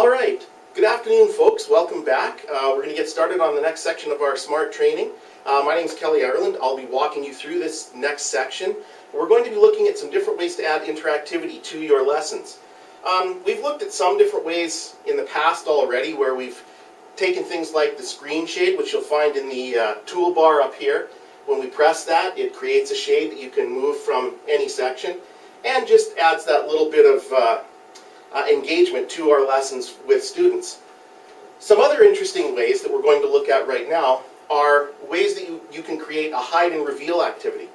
All right, good afternoon folks, welcome back. We're going to get started on the next section of our SMART training. My name is Kelly Ireland. I'll be walking you through this next section. We're going to be looking at some different ways to add interactivity to your lessons. We've looked at some different ways in the past already where we've taken things like the screen shade, which you'll find in the toolbar up here. When we press that, it creates a shade that you can move from any section and just adds that little bit of engagement to our lessons with students. Some other interesting ways that we're going to look at right now are ways that you can create a hide and reveal activity.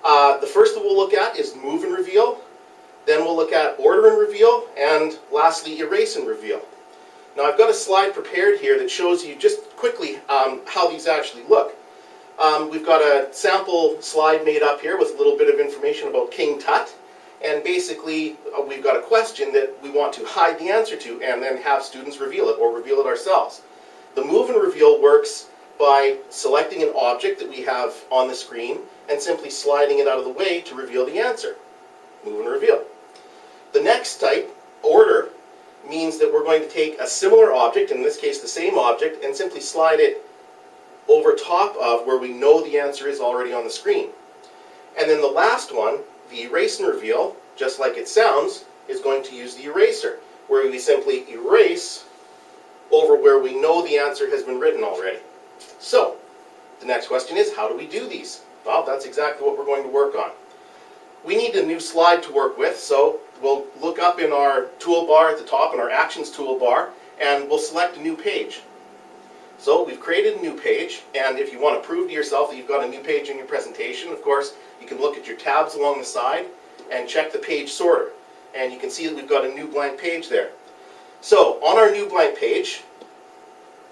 The first that we'll look at is move and reveal, then we'll look at order and reveal, and lastly erase and reveal. Now I've got a slide prepared here that shows you just quickly how these actually look. We've got a sample slide made up here with a little bit of information about King Tut, and basically we've got a question that we want to hide the answer to and then have students reveal it or reveal it ourselves. The move and reveal works by selecting an object that we have on the screen and simply sliding it out of the way to reveal the answer. Move and reveal. The next type, order, means that we're going to take a similar object, in this case the same object, and simply slide it over top of where we know the answer is already on the screen. And then the last one, the erase and reveal, just like it sounds, is going to use the eraser, where we simply erase over where we know the answer has been written already. So, the next question is, how do we do these? Well, that's exactly what we're going to work on. We need a new slide to work with, so we'll look up in our toolbar at the top, in our Actions toolbar, and we'll select a new page. So we've created a new page, and if you want to prove to yourself that you've got a new page in your presentation, of course, you can look at your tabs along the side and check the page sorter. And you can see that we've got a new blank page there. So on our new blank page,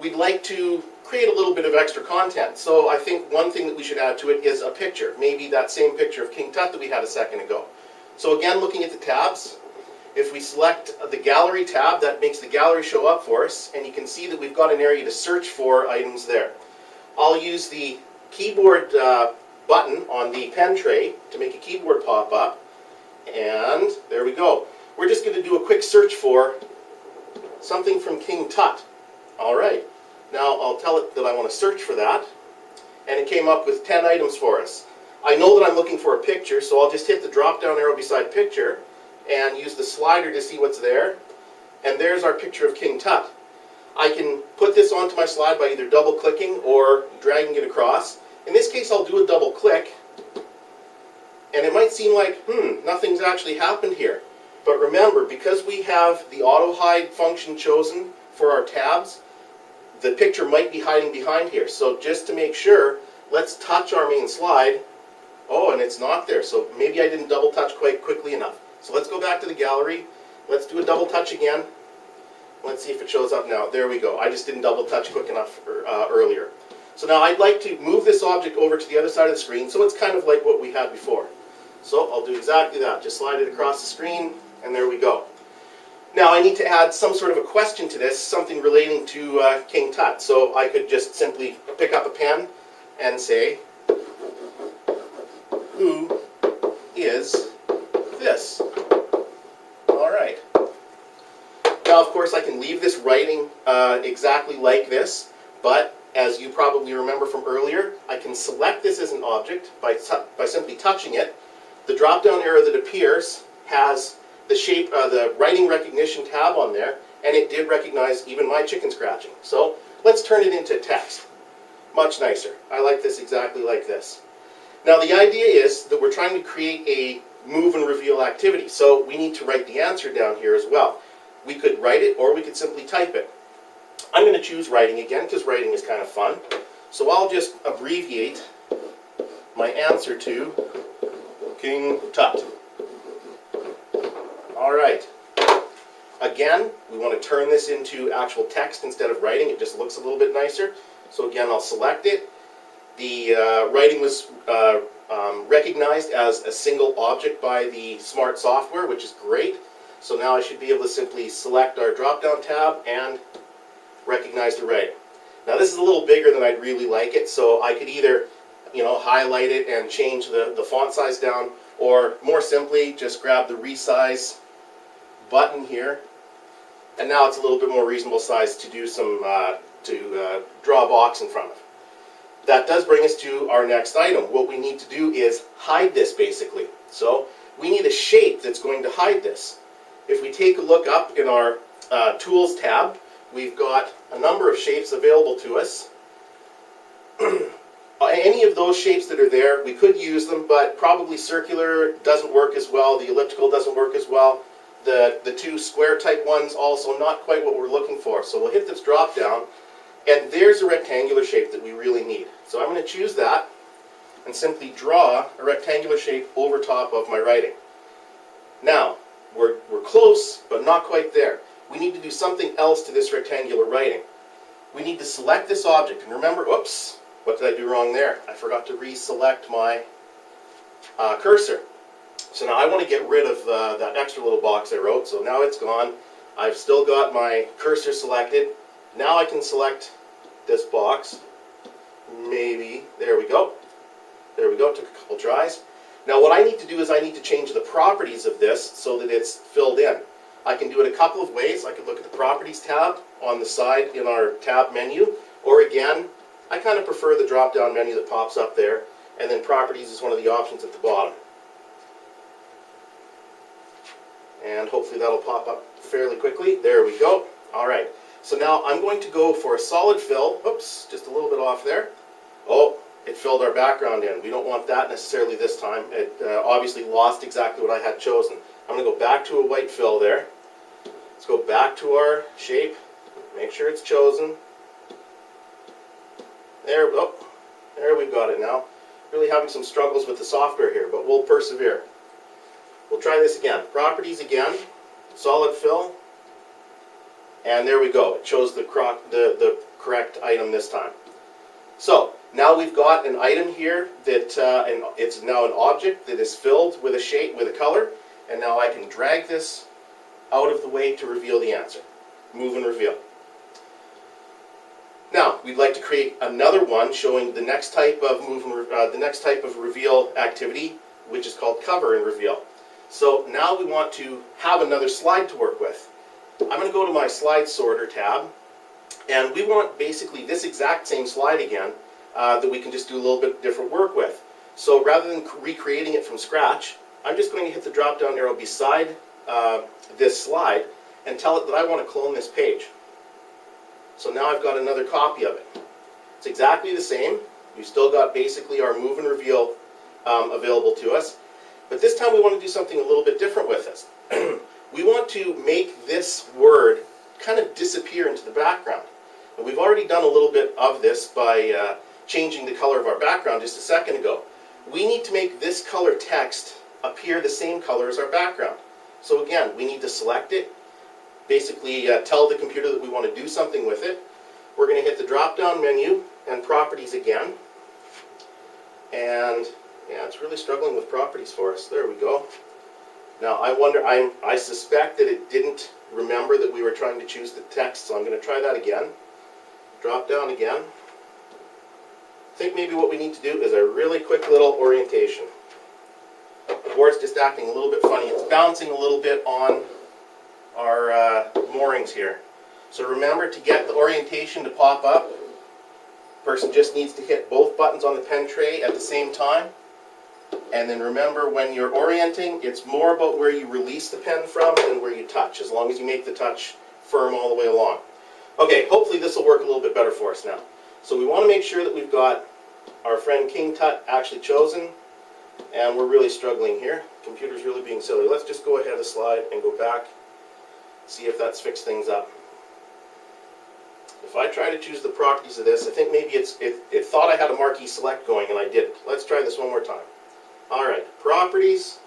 we'd like to create a little bit of extra content. So I think one thing that we should add to it is a picture. Maybe that same picture of King Tut that we had a second ago. So again, looking at the tabs, if we select the gallery tab, that makes the gallery show up for us, and you can see that we've got an area to search for items there. I'll use the keyboard button on the pen tray to make a keyboard pop up, and there we go. We're just going to do a quick search for something from King Tut. Alright, now I'll tell it that I want to search for that, and it came up with 10 items for us. I know that I'm looking for a picture, so I'll just hit the drop down arrow beside picture and use the slider to see what's there, and there's our picture of King Tut. I can put this onto my slide by either double clicking or dragging it across. In this case I'll do a double click, and it might seem like, nothing's actually happened here. But remember, because we have the auto hide function chosen for our tabs, the picture might be hiding behind here. So just to make sure, let's touch our main slide. Oh, and it's not there, so maybe I didn't double touch quite quickly enough. So let's go back to the gallery, let's do a double touch again. Let's see if it shows up now. There we go. I just didn't double touch quick enough earlier. So now I'd like to move this object over to the other side of the screen, so it's kind of like what we had before. So I'll do exactly that. Just slide it across the screen, and there we go. Now I need to add some sort of a question to this, something relating to King Tut. So I could just simply pick up a pen and say, who is this? Alright. Now of course I can leave this writing exactly like this, but as you probably remember from earlier, I can select this as an object by simply touching it. The drop down arrow that appears has the shape, the writing recognition tab on there, and it did recognize even my chicken scratching. So let's turn it into text. Much nicer. I like this exactly like this. Now the idea is that we're trying to create a move and reveal activity, so we need to write the answer down here as well. We could write it or we could simply type it. I'm going to choose writing again because writing is kind of fun. So I'll just abbreviate my answer to King Tut. Alright. Again, we want to turn this into actual text instead of writing. It just looks a little bit nicer. So again, I'll select it. The writing was recognized as a single object by the SMART software, which is great. So now I should be able to simply select our drop-down tab and recognize the writing. Now this is a little bigger than I'd really like it, so I could either, highlight it and change the font size down, or more simply just grab the resize button here and now it's a little bit more reasonable size to do some, draw a box in front of. That does bring us to our next item. What we need to do is hide this basically. So we need a shape that's going to hide this. If we take a look up in our Tools tab, we've got a number of shapes available to us. Any of those shapes that are there, we could use them, but probably circular doesn't work as well. The elliptical doesn't work as well. The two square type ones also not quite what we're looking for. So we'll hit this drop down, and there's a rectangular shape that we really need. So I'm going to choose that and simply draw a rectangular shape over top of my writing. Now, we're close, but not quite there. We need to do something else to this rectangular writing. We need to select this object, and remember, oops, what did I do wrong there? I forgot to reselect my cursor. So now I want to get rid of that extra little box I wrote, so now it's gone. I've still got my cursor selected. Now I can select this box. Maybe, there we go. There we go, took a couple tries. Now what I need to do is I need to change the properties of this so that it's filled in. I can do it a couple of ways. I could look at the Properties tab on the side in our tab menu, or again, I kind of prefer the drop-down menu that pops up there, and then Properties is one of the options at the bottom. And hopefully that'll pop up fairly quickly. There we go. All right. So now I'm going to go for a solid fill. Oops, just a little bit off there. Oh, it filled our background in. We don't want that necessarily this time. It obviously lost exactly what I had chosen. I'm going to go back to a white fill there. Let's go back to our shape. Make sure it's chosen. There, oh, there we've got it now. Really having some struggles with the software here, but we'll persevere. We'll try this again. Properties again, solid fill, and there we go. It chose the correct item this time. So now we've got an item here that it's now an object that is filled with a shape, with a color, and now I can drag this out of the way to reveal the answer. Move and reveal. Now we'd like to create another one showing the next type of reveal activity, which is called cover and reveal. So now we want to have another slide to work with. I'm going to go to my slide sorter tab, and we want basically this exact same slide again that we can just do a little bit different work with. So rather than recreating it from scratch, I'm just going to hit the drop down arrow beside this slide and tell it that I want to clone this page. So now I've got another copy of it. It's exactly the same. We've still got basically our move and reveal available to us. But this time we want to do something a little bit different with this. We want to make this word kind of disappear into the background. And we've already done a little bit of this by changing the color of our background just a second ago. We need to make this color text appear the same color as our background. So again, we need to select it, basically tell the computer that we want to do something with it. We're going to hit the drop-down menu and Properties again. And yeah, it's really struggling with properties for us. There we go. Now I wonder, I suspect that it didn't remember that we were trying to choose the text, so I'm going to try that again. Drop down again. I think maybe what we need to do is a really quick little orientation. The board's just acting a little bit funny. It's bouncing a little bit on our moorings here. So remember, to get the orientation to pop up, the person just needs to hit both buttons on the pen tray at the same time. And then remember, when you're orienting, it's more about where you release the pen from than where you touch, as long as you make the touch firm all the way along. Okay, hopefully this will work a little bit better for us now. So we want to make sure that we've got our friend King Tut actually chosen, and we're really struggling here. The computer's really being silly. Let's just go ahead a slide and go back, see if that's fixed things up. If I try to choose the properties of this, I think maybe it thought I had a marquee select going and I didn't. Let's try this one more time. Alright, properties.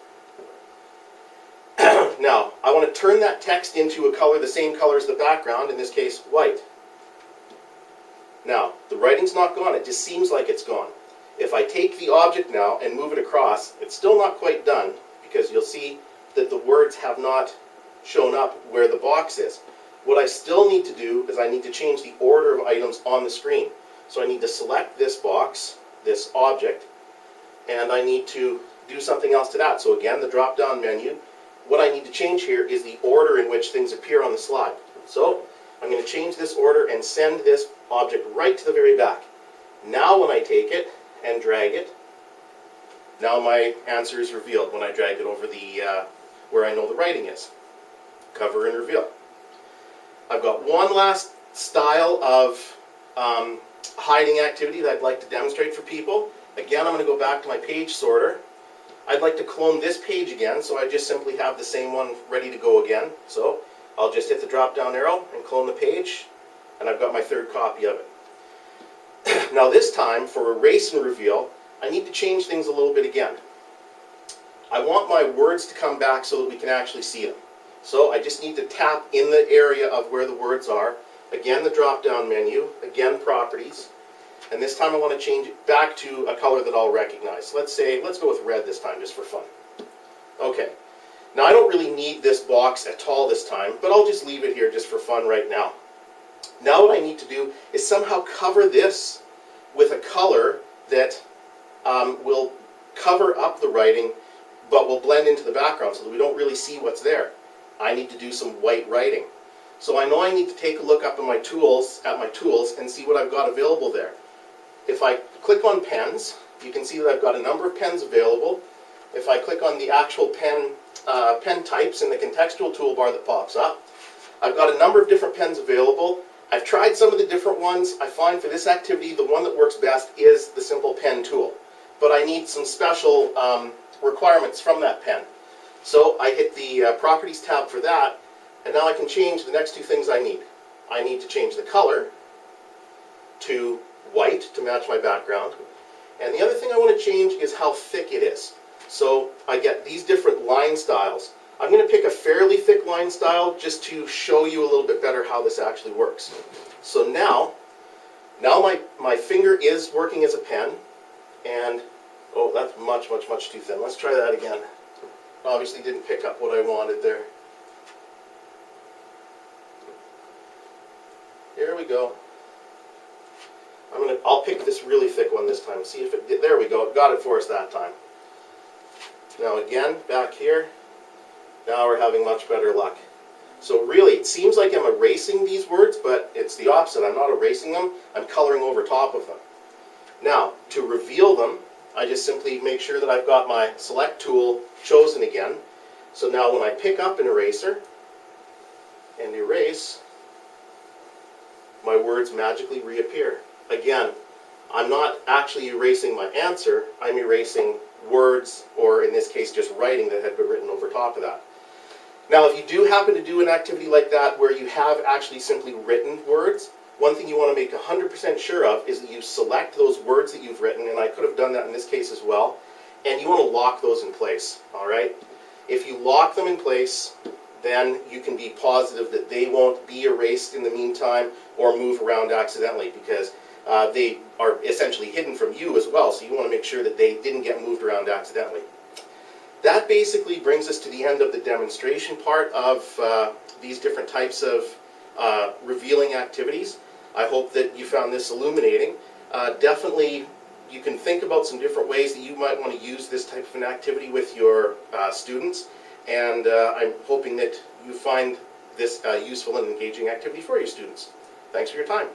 Now, I want to turn that text into a color the same color as the background, in this case, white. Now, the writing's not gone, it just seems like it's gone. If I take the object now and move it across, it's still not quite done, because you'll see that the words have not shown up where the box is. What I still need to do is I need to change the order of items on the screen. So I need to select this box, this object, and I need to do something else to that. So again, the drop-down menu. What I need to change here is the order in which things appear on the slide. So I'm going to change this order and send this object right to the very back. Now when I take it and drag it, now my answer is revealed when I drag it over the where I know the writing is. Cover and reveal. I've got one last style of hiding activity that I'd like to demonstrate for people. Again, I'm going to go back to my page sorter. I'd like to clone this page again, so I just simply have the same one ready to go again. So I'll just hit the drop down arrow and clone the page, and I've got my third copy of it. Now this time, for erase and reveal, I need to change things a little bit again. I want my words to come back so that we can actually see them. So I just need to tap in the area of where the words are. Again, the drop-down menu. Again, properties. And this time I want to change it back to a color that I'll recognize. Let's go with red this time, just for fun. Okay. Now I don't really need this box at all this time, but I'll just leave it here just for fun right now. Now what I need to do is somehow cover this with a color that will cover up the writing, but will blend into the background so that we don't really see what's there. I need to do some white writing. So I know I need to take a look up at my tools, and see what I've got available there. If I click on pens, you can see that I've got a number of pens available. If I click on the actual pen types in the contextual toolbar that pops up, I've got a number of different pens available. I've tried some of the different ones. I find for this activity the one that works best is the simple pen tool. But I need some special requirements from that pen. So I hit the Properties tab for that, and now I can change the next two things I need. I need to change the color to white to match my background. And the other thing I want to change is how thick it is. So I get these different line styles. I'm going to pick a fairly thick line style just to show you a little bit better how this actually works. So now my finger is working as a pen, and oh, that's much too thin. Let's try that again. Obviously didn't pick up what I wanted there. Here we go. I'll pick this really thick one this time. See if it did. There we go. It got it for us that time. Now again, back here. Now we're having much better luck. So really, it seems like I'm erasing these words, but it's the opposite. I'm not erasing them. I'm coloring over top of them. Now, to reveal them, I just simply make sure that I've got my select tool chosen again. So now when I pick up an eraser and erase, my words magically reappear. Again, I'm not actually erasing my answer, I'm erasing words, or in this case just writing that had been written over top of that. Now if you do happen to do an activity like that where you have actually simply written words, one thing you want to make 100% sure of is that you select those words that you've written, and I could have done that in this case as well, and you want to lock those in place, alright? If you lock them in place, then you can be positive that they won't be erased in the meantime or move around accidentally, because they are essentially hidden from you as well, so you want to make sure that they didn't get moved around accidentally. That basically brings us to the end of the demonstration part of these different types of revealing activities. I hope that you found this illuminating. Definitely you can think about some different ways that you might want to use this type of an activity with your students, and I'm hoping that you find this useful and engaging activity for your students. Thanks for your time.